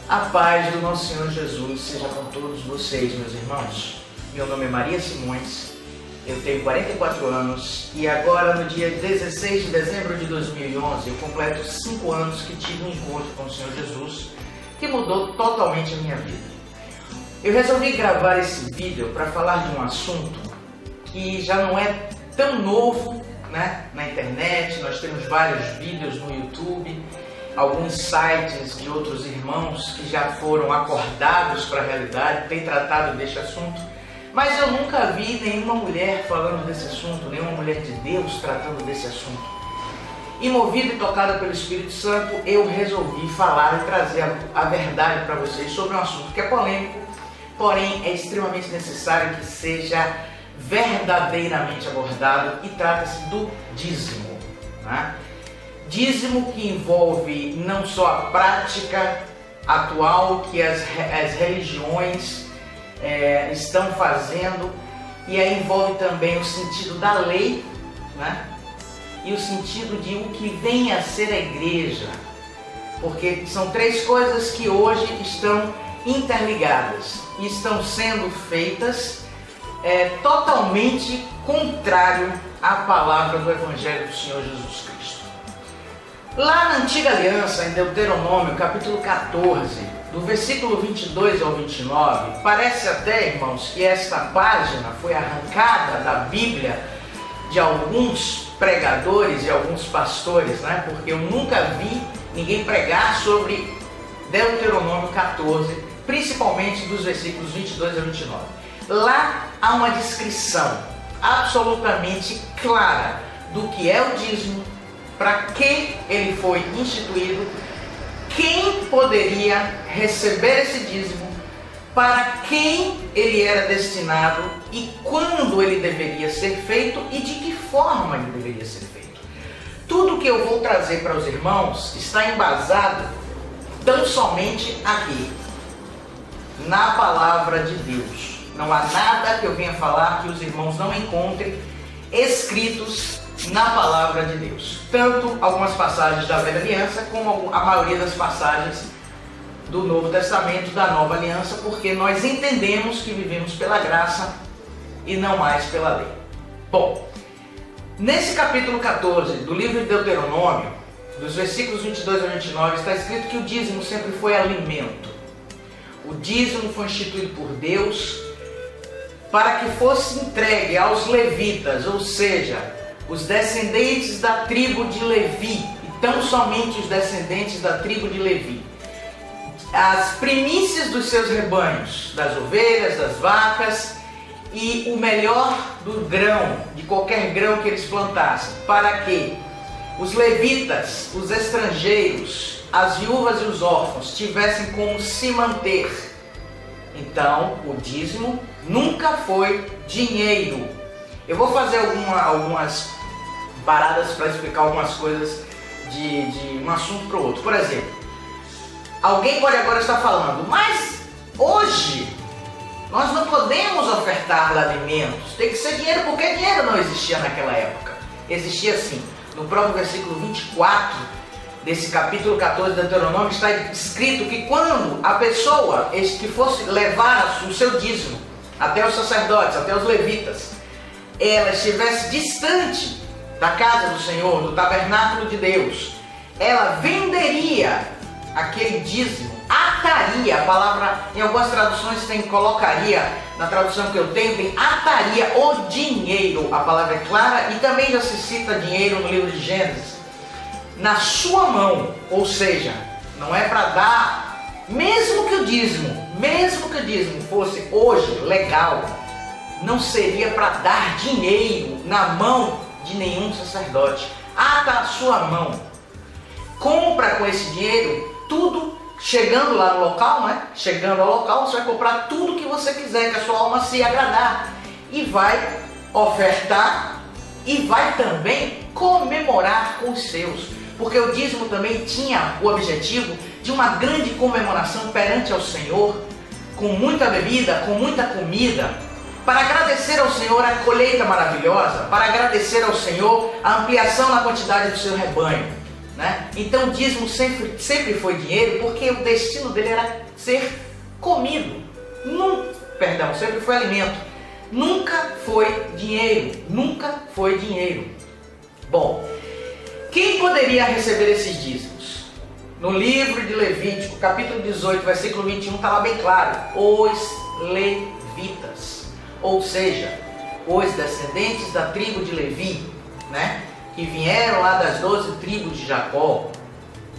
A paz do nosso Senhor Jesus seja com todos vocês, meus irmãos. Meu nome é Maria Simões, eu tenho 44 anos e agora, no dia 16 de dezembro de 2011, eu completo 5 anos que tive um encontro com o Senhor Jesus que mudou totalmente a minha vida. Eu resolvi gravar esse vídeo para falar de um assunto que já não é tão novo, na internet. Nós temos vários vídeos no YouTube, alguns sites de outros irmãos que já foram acordados para a realidade, têm tratado deste assunto, mas eu nunca vi nenhuma mulher falando desse assunto, nenhuma mulher de Deus tratando desse assunto. E movido e tocado pelo Espírito Santo, eu resolvi falar e trazer a verdade para vocês sobre um assunto que é polêmico, porém é extremamente necessário que seja verdadeiramente abordado, e trata-se do dízimo. Dízimo que envolve não só a prática atual que as religiões estão fazendo, e aí envolve também o sentido da lei, e o sentido de o que vem a ser a igreja, porque são três coisas que hoje estão interligadas e estão sendo feitas totalmente contrário à palavra do Evangelho do Senhor Jesus Cristo. Lá na Antiga Aliança, em Deuteronômio, capítulo 14, do versículo 22 ao 29, parece até, irmãos, que esta página foi arrancada da Bíblia de alguns pregadores e alguns pastores, porque eu nunca vi ninguém pregar sobre Deuteronômio 14, principalmente dos versículos 22 a 29. Lá há uma descrição absolutamente clara do que é o dízimo, para que ele foi instituído, quem poderia receber esse dízimo, para quem ele era destinado e quando ele deveria ser feito e de que forma ele deveria ser feito. Tudo que eu vou trazer para os irmãos está embasado tão somente aqui, na palavra de Deus. Não há nada que eu venha falar que os irmãos não encontrem escritos na palavra de Deus. Tanto algumas passagens da Velha Aliança, como a maioria das passagens do Novo Testamento, da Nova Aliança, porque nós entendemos que vivemos pela graça e não mais pela lei. Bom, nesse capítulo 14 do livro de Deuteronômio, dos versículos 22 a 29, está escrito que o dízimo sempre foi alimento. O dízimo foi instituído por Deus para que fosse entregue aos levitas, ou seja, os descendentes da tribo de Levi, e tão somente os descendentes da tribo de Levi, as primícias dos seus rebanhos, das ovelhas, das vacas, e o melhor do grão, de qualquer grão que eles plantassem, para que os levitas, os estrangeiros, as viúvas e os órfãos tivessem como se manter. Então, o dízimo nunca foi dinheiro. Eu vou fazer algumas paradas para explicar algumas coisas de um assunto para o outro. Por exemplo, alguém pode agora estar falando, mas hoje nós não podemos ofertar alimentos, tem que ser dinheiro, porque dinheiro não existia naquela época. Existia sim. No próprio versículo 24 desse capítulo 14 de Deuteronômio está escrito que quando a pessoa que fosse levar o seu dízimo até os sacerdotes, até os levitas, ela estivesse distante da casa do Senhor, do tabernáculo de Deus, ela venderia aquele dízimo, ataria, a palavra em algumas traduções tem colocaria, na tradução que eu tenho tem ataria o dinheiro, a palavra é clara, e também já se cita dinheiro no livro de Gênesis, na sua mão, ou seja, não é para dar, mesmo que o dízimo fosse hoje legal, não seria para dar dinheiro na mão de nenhum sacerdote. Ata a sua mão, compra com esse dinheiro tudo, chegando lá no local, chegando ao local, você vai comprar tudo que você quiser, que a sua alma se agradar, e vai ofertar e vai também comemorar com os seus. Porque o dízimo também tinha o objetivo de uma grande comemoração perante ao Senhor, com muita bebida, com muita comida, para agradecer ao Senhor a colheita maravilhosa, para agradecer ao Senhor a ampliação na quantidade do seu rebanho. né? Então o dízimo sempre foi dinheiro, porque o destino dele era ser comido. Perdão, sempre foi alimento. Nunca foi dinheiro. Nunca foi dinheiro. Bom, quem poderia receber esses dízimos? No livro de Levítico, capítulo 18, versículo 21, está lá bem claro. Os levitas. Ou seja, os descendentes da tribo de Levi, né? Que vieram lá das 12 tribos de Jacó.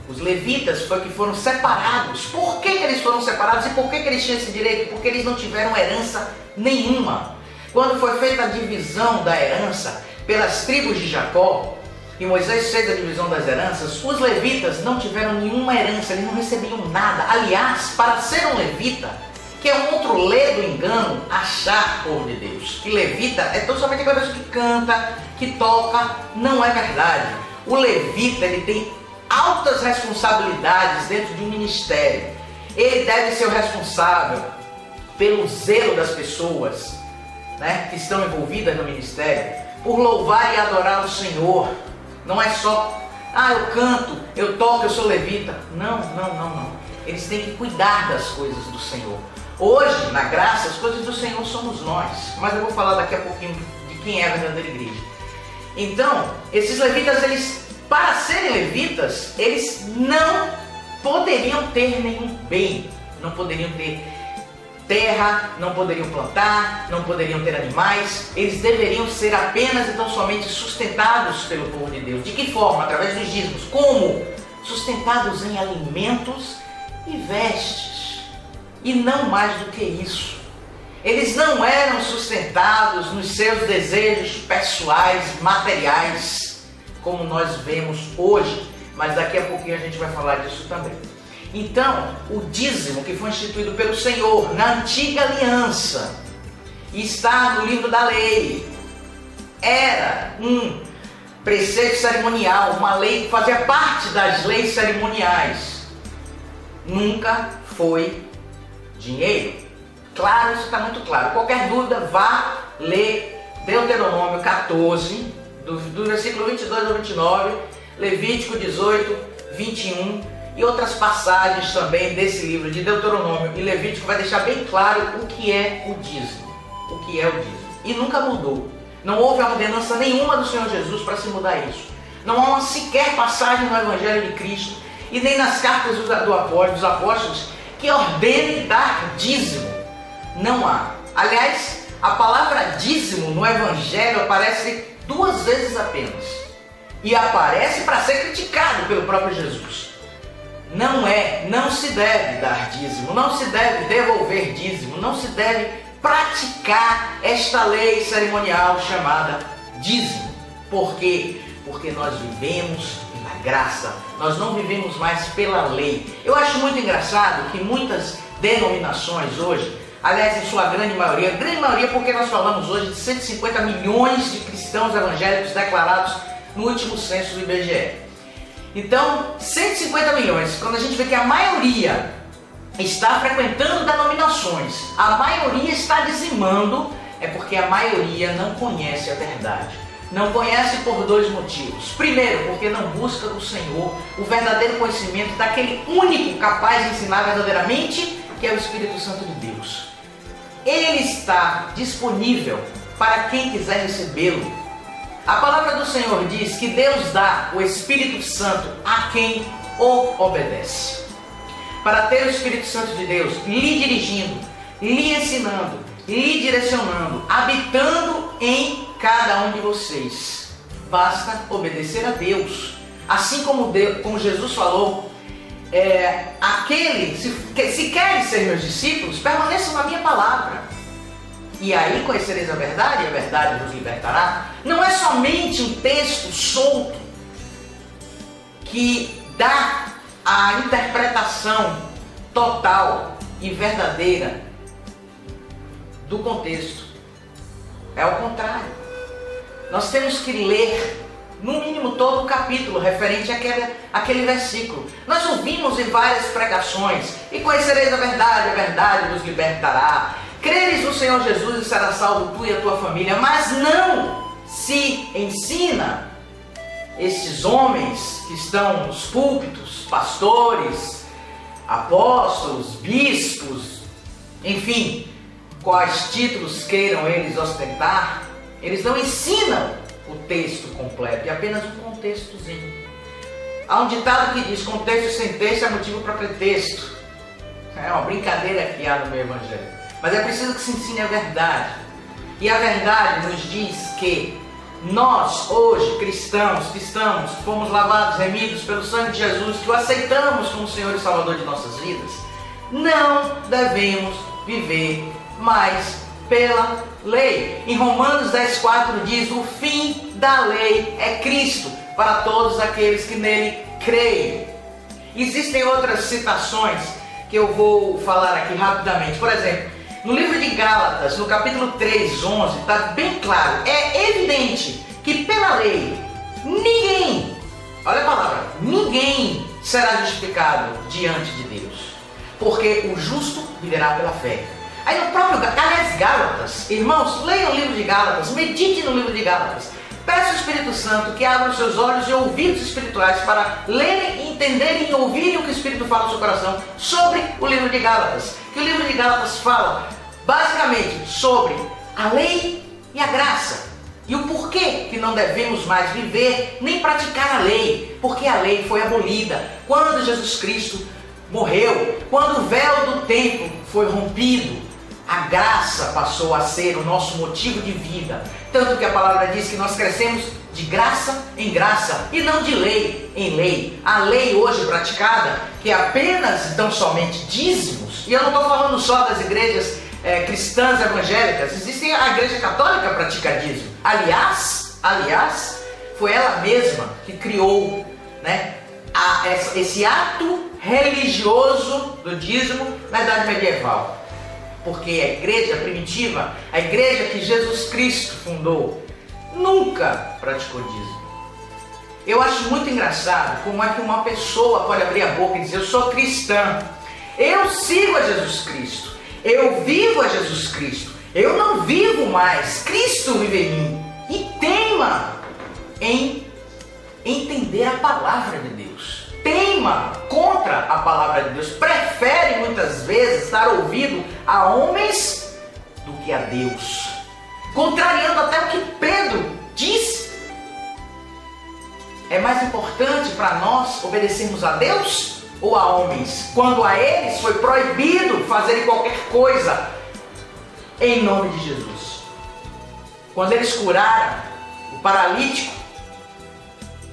Os levitas foram separados. Por que eles foram separados e por que eles tinham esse direito? Porque eles não tiveram herança nenhuma. Quando foi feita a divisão da herança pelas tribos de Jacó, e Moisés fez a divisão das heranças, os levitas não tiveram nenhuma herança, eles não recebiam nada. Aliás, para ser um levita, que é um outro ledo engano, achar povo de Deus, que levita é tão somente aquela pessoa que canta, que toca, não é verdade. O levita, ele tem altas responsabilidades dentro de um ministério. Ele deve ser o responsável pelo zelo das pessoas, né, que estão envolvidas no ministério, por louvar e adorar o Senhor. Não é só, eu canto, eu toco, eu sou levita. Não. Eles têm que cuidar das coisas do Senhor. Hoje, na graça, as coisas do Senhor somos nós. Mas eu vou falar daqui a pouquinho de quem é a verdadeira igreja. Então, esses levitas, eles, para serem levitas, eles não poderiam ter nenhum bem. Não poderiam ter terra, não poderiam plantar, não poderiam ter animais. Eles deveriam ser apenas e tão somente sustentados pelo povo de Deus. De que forma? Através dos dízimos. Como? Sustentados em alimentos e vestes. E não mais do que isso. Eles não eram sustentados nos seus desejos pessoais, materiais, como nós vemos hoje. Mas daqui a pouquinho a gente vai falar disso também. Então, o dízimo que foi instituído pelo Senhor na antiga aliança, está no livro da lei, era um preceito cerimonial, uma lei que fazia parte das leis cerimoniais. Nunca foi dinheiro. Claro, isso está muito claro. Qualquer dúvida, vá ler Deuteronômio 14, do versículo 22 ao 29, Levítico 18, 21, e outras passagens também desse livro de Deuteronômio e Levítico vai deixar bem claro o que é o dízimo. O que é o dízimo. E nunca mudou. Não houve ordenança nenhuma do Senhor Jesus para se mudar isso. Não há uma sequer passagem no Evangelho de Cristo e nem nas cartas dos apóstolos que ordenem dar dízimo. Não há. Aliás, a palavra dízimo no Evangelho aparece 2 vezes apenas. E aparece para ser criticado pelo próprio Jesus. Não se deve dar dízimo, não se deve devolver dízimo, não se deve praticar esta lei cerimonial chamada dízimo. Por quê? Porque nós vivemos na graça, nós não vivemos mais pela lei. Eu acho muito engraçado que muitas denominações hoje, aliás, em sua grande maioria porque nós falamos hoje de 150 milhões de cristãos evangélicos declarados no último censo do IBGE. Então, 150 milhões, quando a gente vê que a maioria está frequentando denominações, a maioria está dizimando, é porque a maioria não conhece a verdade. Não conhece por 2 motivos. Primeiro, porque não busca do Senhor o verdadeiro conhecimento daquele único capaz de ensinar verdadeiramente, que é o Espírito Santo de Deus. Ele está disponível para quem quiser recebê-lo. A palavra do Senhor diz que Deus dá o Espírito Santo a quem o obedece. Para ter o Espírito Santo de Deus lhe dirigindo, lhe ensinando, lhe direcionando, habitando em cada um de vocês, basta obedecer a Deus. Assim como Jesus falou, se querem ser meus discípulos, permaneçam na minha palavra. E aí conhecereis a verdade, e a verdade vos libertará. Não é somente um texto solto que dá a interpretação total e verdadeira do contexto. É o contrário. Nós temos que ler, no mínimo, todo o capítulo referente àquele versículo. Nós ouvimos em várias pregações: e conhecereis a verdade vos libertará. Creres no Senhor Jesus e será salvo tu e a tua família. Mas não se ensina esses homens que estão nos púlpitos, pastores, apóstolos, bispos, enfim, quais títulos queiram eles ostentar, eles não ensinam o texto completo, é apenas um contextozinho. Há um ditado que diz: contexto sem texto é motivo para pretexto. É uma brincadeira que há no meu evangelho. Mas é preciso que se ensine a verdade. E a verdade nos diz que nós, hoje, cristãos, fomos lavados, remidos pelo sangue de Jesus, que o aceitamos como Senhor e Salvador de nossas vidas, não devemos viver mais pela lei. Em Romanos 10,4 diz: o fim da lei é Cristo, para todos aqueles que nele creem. Existem outras citações que eu vou falar aqui rapidamente. Por exemplo, no livro de Gálatas, no capítulo 3:11, está bem claro, é evidente que pela lei ninguém, olha a palavra, ninguém será justificado diante de Deus, porque o justo viverá pela fé. Aí no próprio Gálatas, irmãos, leiam o livro de Gálatas, meditem no livro de Gálatas, peça ao Espírito Santo que abra os seus olhos e ouvidos espirituais para lerem, entenderem e ouvirem o que o Espírito fala no seu coração sobre o livro de Gálatas. Que o livro de Gálatas fala basicamente sobre a lei e a graça. E o porquê que não devemos mais viver nem praticar a lei. Porque a lei foi abolida quando Jesus Cristo morreu, quando o véu do templo foi rompido. A graça passou a ser o nosso motivo de vida. Tanto que a palavra diz que nós crescemos de graça em graça e não de lei em lei. A lei hoje praticada, que é apenas então somente dízimos, e eu não estou falando só das igrejas cristãs evangélicas, existe a igreja católica que pratica dízimo. Aliás, foi ela mesma que criou, né, esse ato religioso do dízimo na Idade Medieval. Porque a igreja primitiva, a igreja que Jesus Cristo fundou, nunca praticou dízimo. Eu acho muito engraçado como é que uma pessoa pode abrir a boca e dizer: eu sou cristã, eu sigo a Jesus Cristo, eu vivo a Jesus Cristo, eu não vivo mais, Cristo vive em mim. E teima em entender a palavra de Deus. Teima contra a palavra de Deus, prefere muitas vezes dar ouvido a homens do que a Deus, contrariando até o que Pedro disse. É mais importante para nós obedecermos a Deus ou a homens, quando a eles foi proibido fazerem qualquer coisa em nome de Jesus? Quando eles curaram o paralítico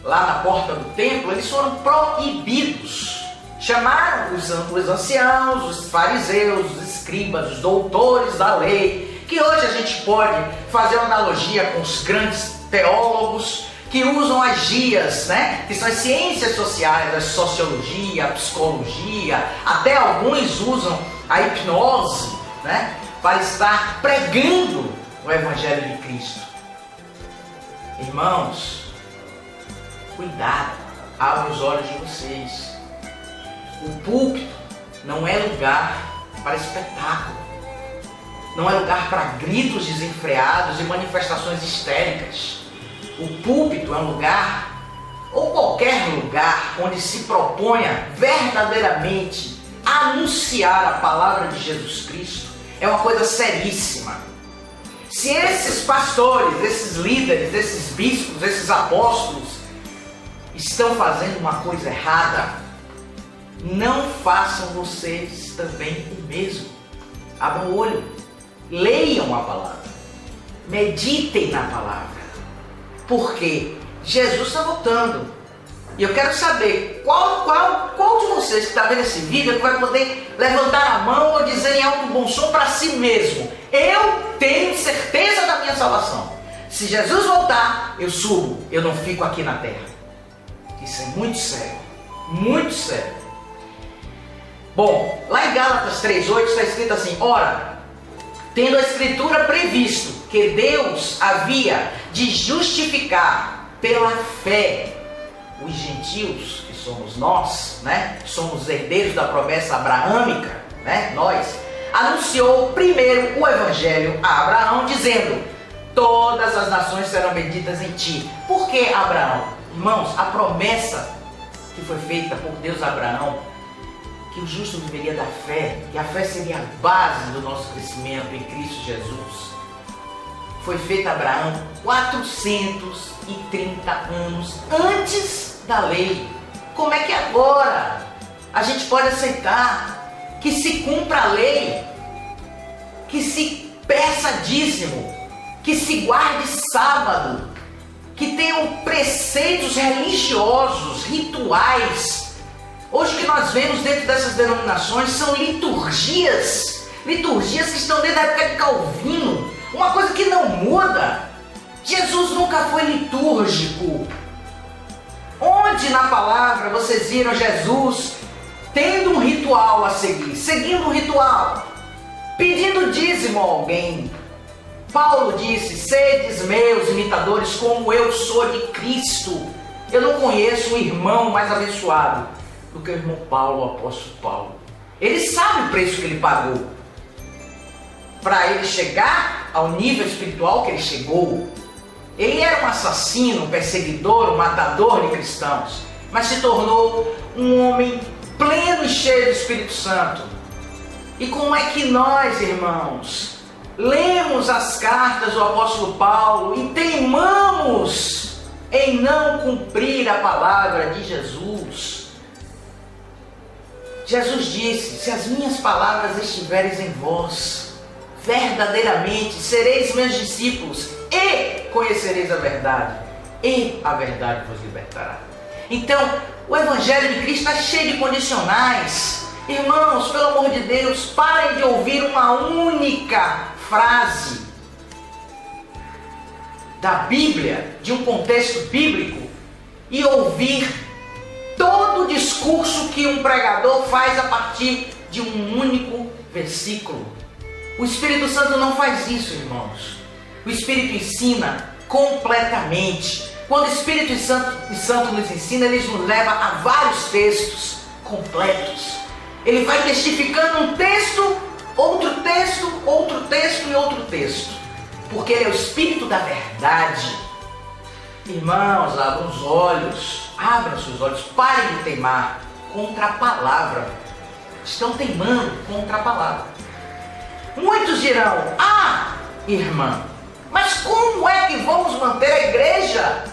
lá na porta do templo, eles foram proibidos. Chamaram os anciãos, os fariseus, os escribas, os doutores da lei, que hoje a gente pode fazer uma analogia com os grandes teólogos que usam as GIAs, né? Que são as ciências sociais, a sociologia, a psicologia, até alguns usam a hipnose, né? Para estar pregando o Evangelho de Cristo. Irmãos, cuidado, abra os olhos de vocês. O púlpito não é lugar para espetáculo, não é lugar para gritos desenfreados e manifestações histéricas. O púlpito é um lugar, ou qualquer lugar, onde se proponha verdadeiramente anunciar a palavra de Jesus Cristo. É uma coisa seríssima. Se esses pastores, esses líderes, esses bispos, esses apóstolos estão fazendo uma coisa errada, não façam vocês também o mesmo. Abram o olho, leiam a palavra, meditem na palavra, porque Jesus está voltando. E eu quero saber qual de vocês que está vendo esse vídeo que vai poder levantar a mão ou dizer em alto bom som para si mesmo: eu tenho certeza da minha salvação. Se Jesus voltar, eu subo, eu não fico aqui na terra. Isso é muito sério, muito sério. Bom, lá em Gálatas 3:8 está escrito assim: ora, tendo a Escritura previsto que Deus havia de justificar pela fé os gentios, que somos nós, né? Somos herdeiros da promessa abraâmica, né? Nós, anunciou primeiro o Evangelho a Abraão, dizendo: todas as nações serão benditas em ti. Por que Abraão? Irmãos, a promessa que foi feita por Deus a Abraão, que o justo viveria da fé, que a fé seria a base do nosso crescimento em Cristo Jesus, foi feita a Abraão 430 anos antes da lei. Como é que agora a gente pode aceitar que se cumpra a lei, que se peça dízimo, que se guarde sábado, que tenham preceitos religiosos, rituais? Hoje o que nós vemos dentro dessas denominações são liturgias que estão desde a época de Calvino, uma coisa que não muda. Jesus nunca foi litúrgico. Onde na palavra vocês viram Jesus tendo um ritual a seguir, seguindo um ritual, pedindo dízimo a alguém? Paulo disse: sedes meus imitadores como eu sou de Cristo. Eu não conheço um irmão mais abençoado do que o irmão Paulo, o apóstolo Paulo. Ele sabe o preço que ele pagou para ele chegar ao nível espiritual que ele chegou. Ele era um assassino, um perseguidor, um matador de cristãos, mas se tornou um homem pleno e cheio do Espírito Santo. E como é que nós, irmãos, lemos as cartas do apóstolo Paulo e teimamos em não cumprir a palavra de Jesus? Jesus disse: se as minhas palavras estiverem em vós, verdadeiramente sereis meus discípulos e conhecereis a verdade, e a verdade vos libertará. Então, o Evangelho de Cristo está cheio de condicionais. Irmãos, pelo amor de Deus, parem de ouvir uma única frase da Bíblia, de um contexto bíblico, e ouvir todo o discurso que um pregador faz a partir de um único versículo. O Espírito Santo não faz isso, irmãos. O Espírito ensina completamente. Quando o Espírito Santo nos ensina, ele nos leva a vários textos completos. Ele vai testificando um texto, outro texto, outro texto e outro texto. Porque ele é o Espírito da verdade. Irmãos, abram os olhos, abram seus olhos, parem de teimar contra a palavra. Estão teimando contra a palavra. Muitos dirão: ah, irmã, mas como é que vamos manter a igreja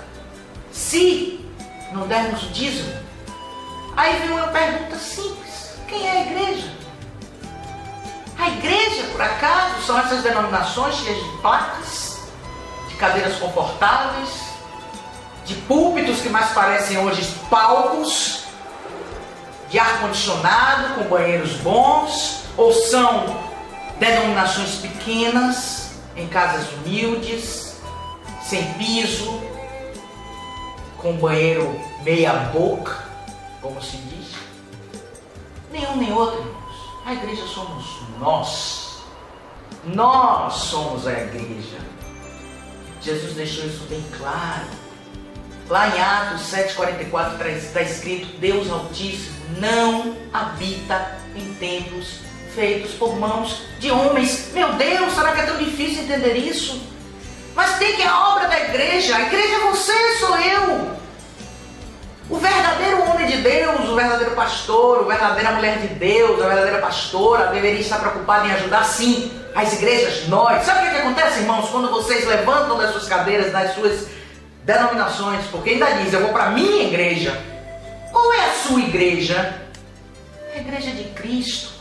se não dermos o dízimo? Aí vem uma pergunta simples: quem é a igreja? A igreja, por acaso, são essas denominações cheias de placas, de cadeiras confortáveis, de púlpitos que mais parecem hoje palcos, de ar-condicionado, com banheiros bons? Ou são denominações pequenas, em casas humildes, sem piso, com banheiro meia boca, como se diz? Nenhum nem outro, irmãos. A igreja somos nós. Nós somos a igreja. Jesus deixou isso bem claro. Lá em Atos 7,44 está escrito: Deus Altíssimo não habita em templos feitos por mãos de homens. Meu Deus, será que é tão difícil entender isso? Mas tem que a obra da igreja. A igreja é você, sou eu. O verdadeiro homem de Deus, o verdadeiro pastor, a verdadeira mulher de Deus, a verdadeira pastora deveria estar preocupada em ajudar, sim, as igrejas, nós. Sabe o que acontece, irmãos, quando vocês levantam das suas cadeiras, das suas denominações, porque ainda diz: eu vou para a minha igreja. Qual é a sua igreja? É a igreja de Cristo.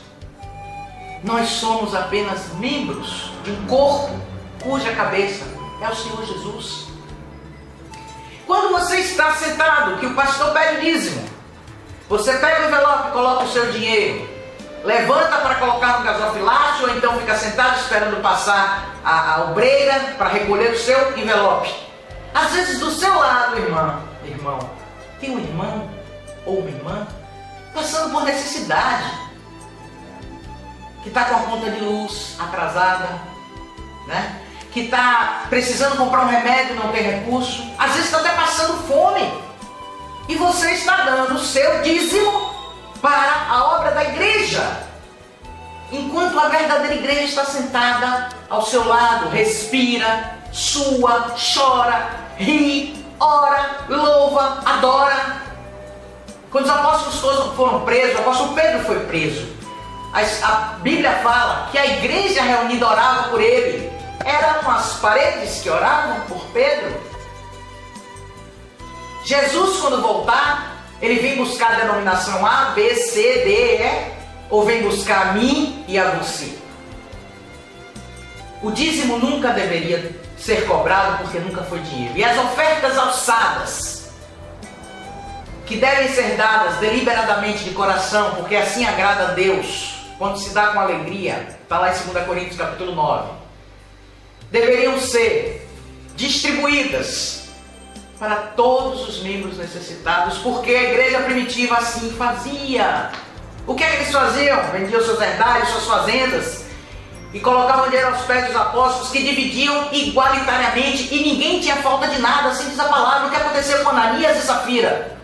Nós somos apenas membros de um corpo cuja cabeça é o Senhor Jesus. Quando você está sentado, que o pastor pede dízimo, você pega o envelope e coloca o seu dinheiro, levanta para colocar no gasofilácio, ou então fica sentado esperando passar a obreira para recolher o seu envelope. Às vezes do seu lado, irmão, tem um irmão ou uma irmã passando por necessidade, que está com a conta de luz atrasada, né? Que está precisando comprar um remédio e não tem recurso, às vezes está até passando fome, e você está dando o seu dízimo para a obra da igreja, enquanto a verdadeira igreja está sentada ao seu lado, respira, sua, chora, ri, ora, louva, adora. Quando os apóstolos foram presos, o apóstolo Pedro foi preso. A Bíblia fala que a igreja reunida orava por ele. Eram as paredes que oravam por Pedro. Jesus, quando voltar, ele vem buscar a denominação A, B, C, D, E, ou vem buscar a mim e a você? O dízimo nunca deveria ser cobrado porque nunca foi dinheiro. E as ofertas alçadas, que devem ser dadas deliberadamente de coração, porque assim agrada a Deus, quando se dá com alegria, está lá em 2 Coríntios capítulo 9, deveriam ser distribuídas para todos os membros necessitados, porque a igreja primitiva assim fazia. O que é que eles faziam? Vendiam seus herdades, suas fazendas, e colocavam dinheiro aos pés dos apóstolos, que dividiam igualitariamente, e ninguém tinha falta de nada, assim diz a palavra. O que aconteceu com Ananias e Safira?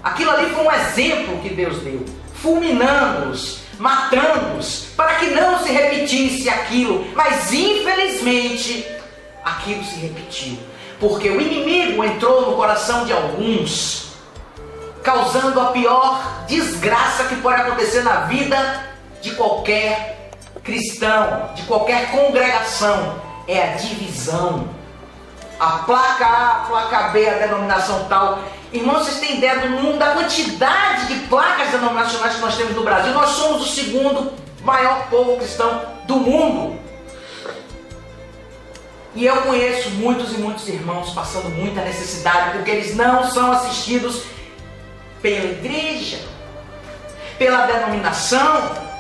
Aquilo ali foi um exemplo que Deus deu, fulminando-os, matando-os, para que não se repetisse aquilo. Mas infelizmente aquilo se repetiu, porque o inimigo entrou no coração de alguns, causando a pior desgraça que pode acontecer na vida de qualquer cristão, de qualquer congregação, é a divisão. A placa A, a placa B, a denominação tal. Irmãos, vocês têm ideia da quantidade de placas denominacionais que nós temos no Brasil? Nós somos o segundo maior povo cristão do mundo. E eu conheço muitos e muitos irmãos passando muita necessidade, porque eles não são assistidos pela igreja, pela denominação.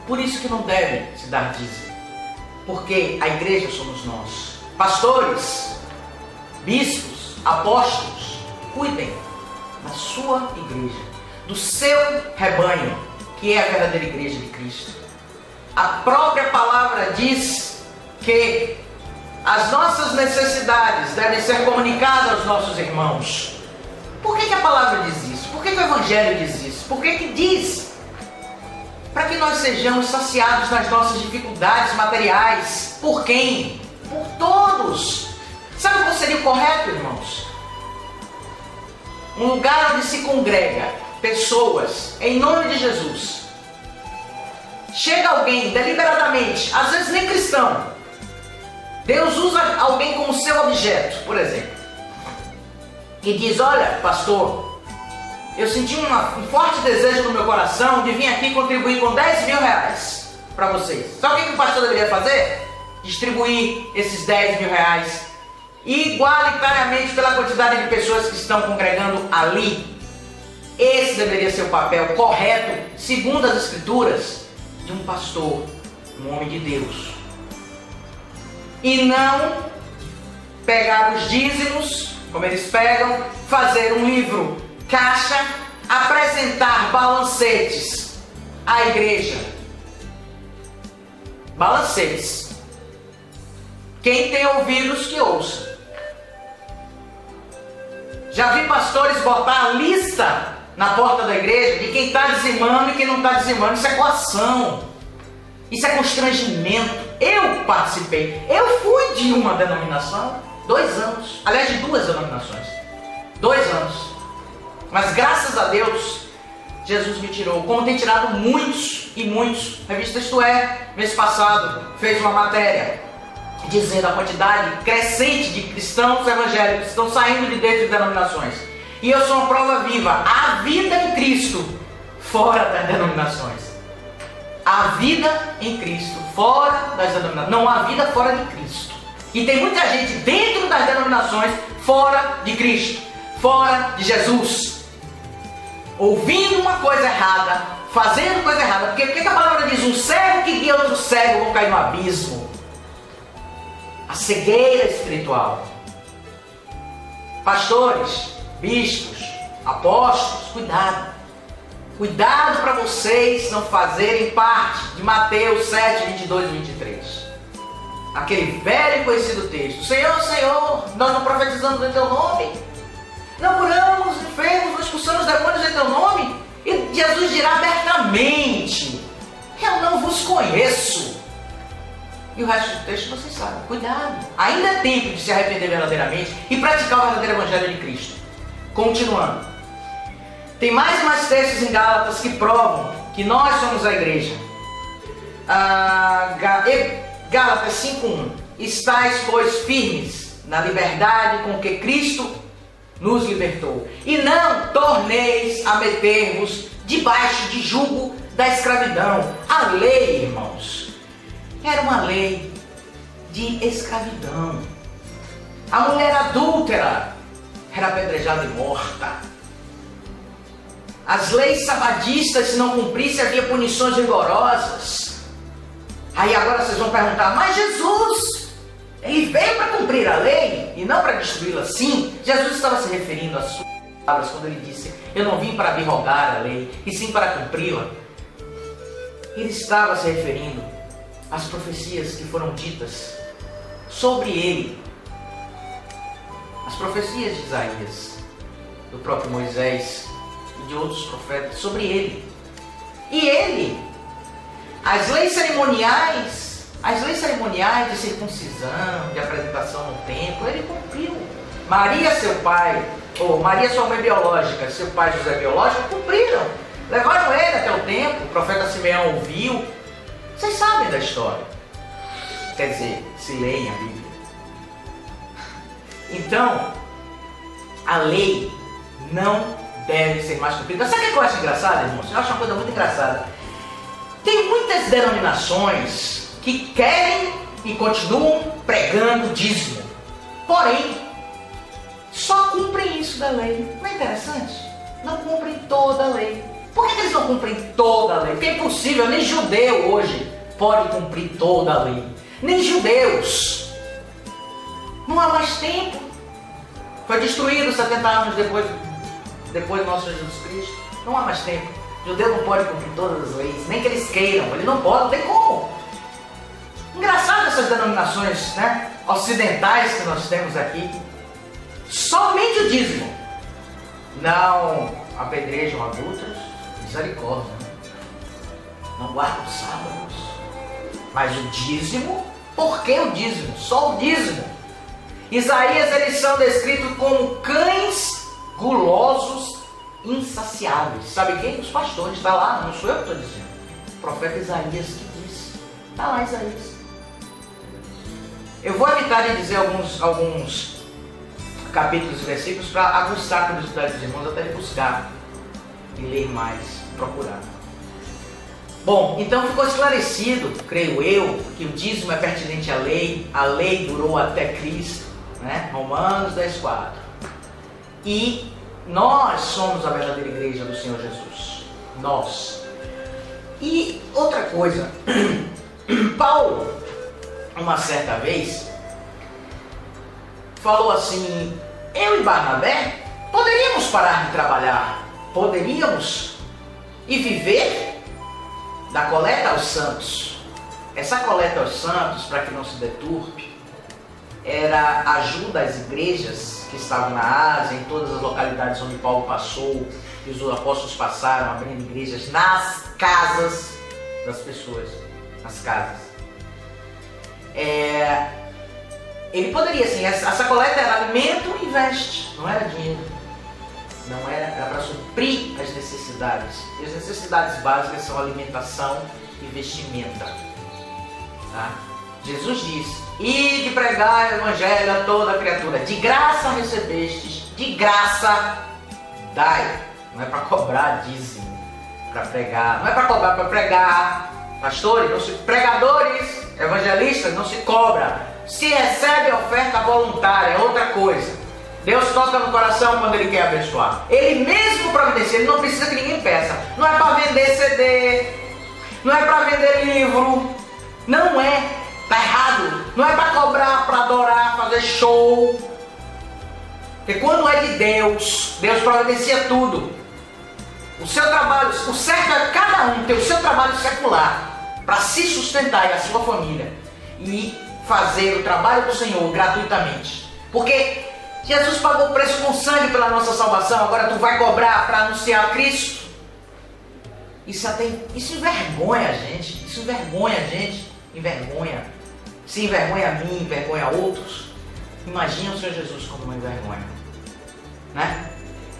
Por isso que não deve se dar dízimo, porque a igreja somos nós. Pastores, bispos, apóstolos, cuidem da sua igreja, do seu rebanho, que é a verdadeira igreja de Cristo. A própria palavra diz que as nossas necessidades devem ser comunicadas aos nossos irmãos. Por que a palavra diz isso? Por que o Evangelho diz isso? Por que diz? Para que nós sejamos saciados nas nossas dificuldades materiais. Por quem? Por todos. Sabe qual seria o correto, irmãos? Um lugar onde se congrega pessoas em nome de Jesus. Chega alguém deliberadamente, às vezes nem cristão. Deus usa alguém como seu objeto, por exemplo, e diz: olha, pastor, eu senti um forte desejo no meu coração de vir aqui contribuir com 10 mil reais para vocês. Sabe o que o pastor deveria fazer? Distribuir esses 10 mil reais igualitariamente pela quantidade de pessoas que estão congregando ali. Esse deveria ser o papel correto, segundo as Escrituras, de um pastor, um homem de Deus. E não pegar os dízimos, como eles pegam, fazer um livro caixa, apresentar balancetes à igreja. Balancetes. Quem tem ouvidos que ouça. Já vi pastores botar a lista na porta da igreja de quem está dizimando e quem não está dizimando. Isso é coação. Isso é constrangimento. Eu participei. Eu fui de uma denominação 2 anos. Aliás, de 2 denominações. 2 anos. Mas graças a Deus, Jesus me tirou. Como tem tirado muitos e muitos. A revista Isto É, mês passado, fez uma matéria dizendo a quantidade crescente de cristãos evangélicos que estão saindo de dentro de denominações. E eu sou uma prova viva. Há vida em Cristo fora das denominações. Há vida em Cristo fora das denominações. Não há vida fora de Cristo. E tem muita gente dentro das denominações fora de Cristo, fora de Jesus, ouvindo uma coisa errada, fazendo coisa errada. Porque o que a palavra diz? Um cego que guia outro cego vão cair no abismo. A cegueira espiritual. Pastores, bispos, apóstolos, cuidado. Cuidado para vocês não fazerem parte de Mateus 7, 22 e 23. Aquele velho e conhecido texto. Senhor, Senhor, nós não profetizamos em teu nome? Não curamos os enfermos, não expulsamos os demônios em teu nome? E Jesus dirá abertamente: eu não vos conheço. E o resto do texto vocês sabem. Cuidado. Ainda é tempo de se arrepender verdadeiramente e praticar o verdadeiro evangelho de Cristo. Continuando. Tem mais e mais textos em Gálatas que provam que nós somos a igreja. Gálatas 5:1. Estais, pois, firmes na liberdade com que Cristo nos libertou. E não torneis a meter-vos debaixo de jugo da escravidão. A lei, irmãos, era uma lei de escravidão. A mulher adúltera era apedrejada e morta. As leis sabadistas, se não cumprissem, havia punições rigorosas. Aí agora vocês vão perguntar, mas Jesus, ele veio para cumprir a lei e não para destruí-la? Sim, Jesus estava se referindo às suas palavras quando ele disse, eu não vim para abrogar a lei, e sim para cumpri-la. Ele estava se referindo às profecias que foram ditas sobre ele. As profecias de Isaías, do próprio Moisés e de outros profetas sobre ele. E ele, as leis cerimoniais de circuncisão, de apresentação no templo, ele cumpriu. Maria, seu pai, ou Maria, sua mãe biológica, seu pai José biológico, cumpriram. Levaram ele até o templo, o profeta Simeão ouviu. Vocês sabem da história. Quer dizer, se leem a Bíblia. Então, a lei não deve ser mais cumprida. Sabe o que eu acho engraçado, irmãos? Eu acho uma coisa muito engraçada. Tem muitas denominações que querem e continuam pregando dízimo. Porém, só cumprem isso da lei. Não é interessante? Não cumprem toda a lei. Por que eles não cumprem toda a lei? Porque é impossível, nem judeu hoje pode cumprir toda a lei. Nem judeus. Não há mais tempo. Foi destruído 70 anos depois do nosso Jesus Cristo. Não há mais tempo. O judeu não pode cumprir todas as leis, nem que eles queiram. Ele não pode, não tem como. Engraçado essas denominações, né, ocidentais que nós temos aqui. Somente o dízimo. Não apedrejam adultos. Misericórdia. Não guardam sábados. Mas o dízimo, por que o dízimo? Só o dízimo. Isaías, eles são descritos como cães gulosos, insaciáveis. Sabe quem? Os pastores. Está lá, não sou eu que estou dizendo. O profeta Isaías que disse. Está lá Isaías. Eu vou evitar de dizer alguns capítulos e versículos para aguçar a curiosidade dos irmãos até de buscar e ler mais, procurar. Bom, então ficou esclarecido, creio eu, que o dízimo é pertinente à lei. A lei durou até Cristo, né? Romanos 10:4. E nós somos a verdadeira igreja do Senhor Jesus. Nós. E outra coisa, Paulo, uma certa vez, falou assim, eu e Barnabé poderíamos parar de trabalhar, poderíamos e viver da coleta aos santos. Essa coleta aos santos, para que não se deturpe, era ajuda às igrejas que estavam na Ásia, em todas as localidades onde Paulo passou, e os apóstolos passaram abrindo igrejas nas casas das pessoas, nas casas. Ele poderia, assim, essa coleta era alimento e veste, não era dinheiro. Não era para suprir as necessidades. E as necessidades básicas são alimentação e vestimenta. Tá? Jesus diz, ide pregar o evangelho a toda criatura. De graça recebestes, de graça dai. Não é para cobrar dízimo, para pregar. Não é para cobrar, para pregar. Pastores, não se, pregadores, evangelistas, não se cobra. Se recebe oferta voluntária, é outra coisa. Deus toca no coração quando Ele quer abençoar. Ele mesmo providencia, Ele não precisa que ninguém peça. Não é para vender CD, não é para vender livro, não é, tá errado. Não é para cobrar, para adorar, fazer show. Porque quando é de Deus, Deus providencia tudo. O seu trabalho, o certo é cada um ter o seu trabalho secular para se sustentar e a sua família e fazer o trabalho do Senhor gratuitamente. Porque Jesus pagou o preço com sangue pela nossa salvação, agora tu vai cobrar para anunciar Cristo? Isso envergonha a gente, envergonha. se envergonha a mim, envergonha a outros, imagina o Senhor Jesus como uma envergonha, né?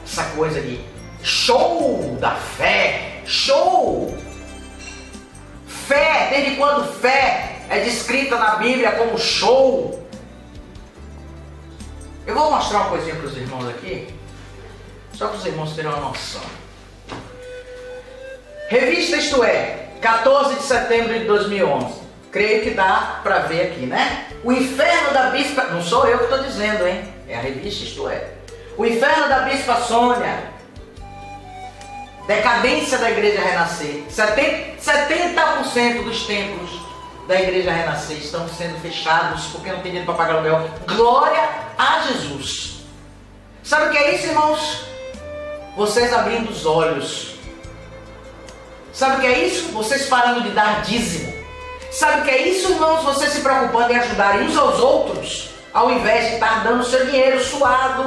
Essa coisa de show da fé, show! Fé, desde quando fé é descrita na Bíblia como show? Eu vou mostrar uma coisinha para os irmãos aqui, só para os irmãos terem uma noção. Revista Isto É, 14 de setembro de 2011. Creio que dá para ver aqui, né? O inferno da Bispa... Não sou eu que estou dizendo, hein? É a revista Isto É. O inferno da Bispa Sônia. Decadência da Igreja Renascer. 70% dos templos da Igreja Renascer estão sendo fechados porque não tem dinheiro para pagar aluguel. Glória a Jesus. Sabe o que é isso, irmãos? Vocês abrindo os olhos. Sabe o que é isso? Vocês parando de dar dízimo. Sabe o que é isso, irmãos? Vocês se preocupando em ajudarem uns aos outros, ao invés de estar dando seu dinheiro suado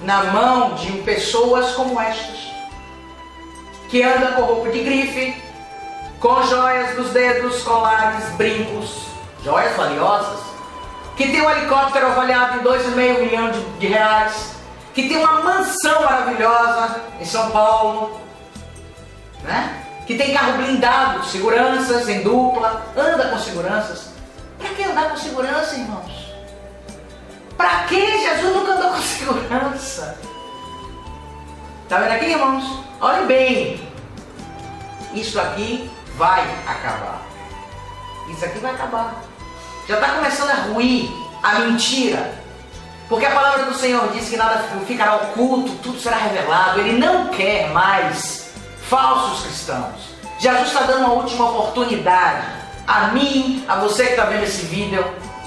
na mão de pessoas como estas, que andam com roupa de grife, com joias nos dedos, colares, brincos, joias valiosas, que tem um helicóptero avaliado em 2,5 milhões de reais, que tem uma mansão maravilhosa em São Paulo, né? Que tem carro blindado, seguranças em dupla, anda com seguranças. Para que andar com segurança, irmãos? Para que Jesus nunca andou com segurança? Está vendo aqui, irmãos? Olhem bem. Isso aqui vai acabar. Isso aqui vai acabar. Já está começando a ruir a mentira. Porque a palavra do Senhor diz que nada ficará oculto, tudo será revelado. Ele não quer mais falsos cristãos. Jesus está dando uma última oportunidade a mim, a você que está vendo esse vídeo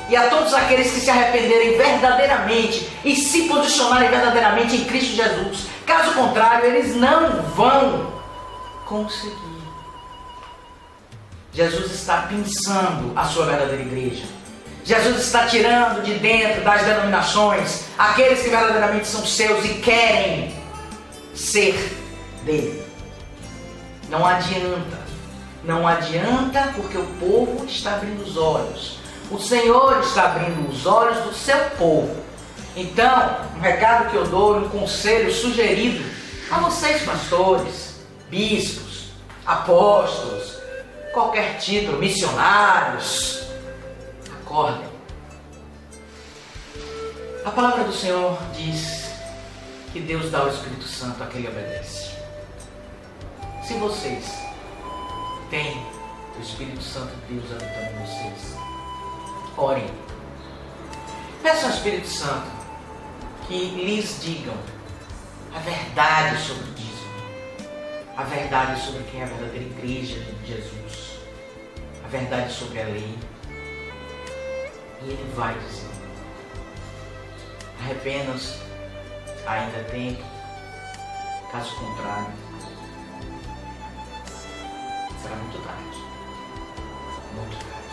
e a todos aqueles que se arrependerem verdadeiramente e se posicionarem verdadeiramente em Cristo Jesus. Caso contrário, eles não vão conseguir. Jesus está pinçando a sua verdadeira igreja. Jesus está tirando de dentro das denominações aqueles que verdadeiramente são seus e querem ser dele. Não adianta. Não adianta, porque o povo está abrindo os olhos. O Senhor está abrindo os olhos do seu povo. Então, um recado que eu dou, um conselho sugerido a vocês, pastores, bispos, apóstolos, qualquer título, missionários, acordem. A palavra do Senhor diz que Deus dá o Espírito Santo a quem lhe obedece. Se vocês têm o Espírito Santo de Deus habitando em vocês, orem. Peçam ao Espírito Santo que lhes digam a verdade sobre o dízimo, a verdade sobre quem é a verdadeira igreja de Jesus, a verdade sobre a lei. E Ele vai dizer: arrependam-se, ainda há tempo, caso contrário, será muito tarde. Muito tarde.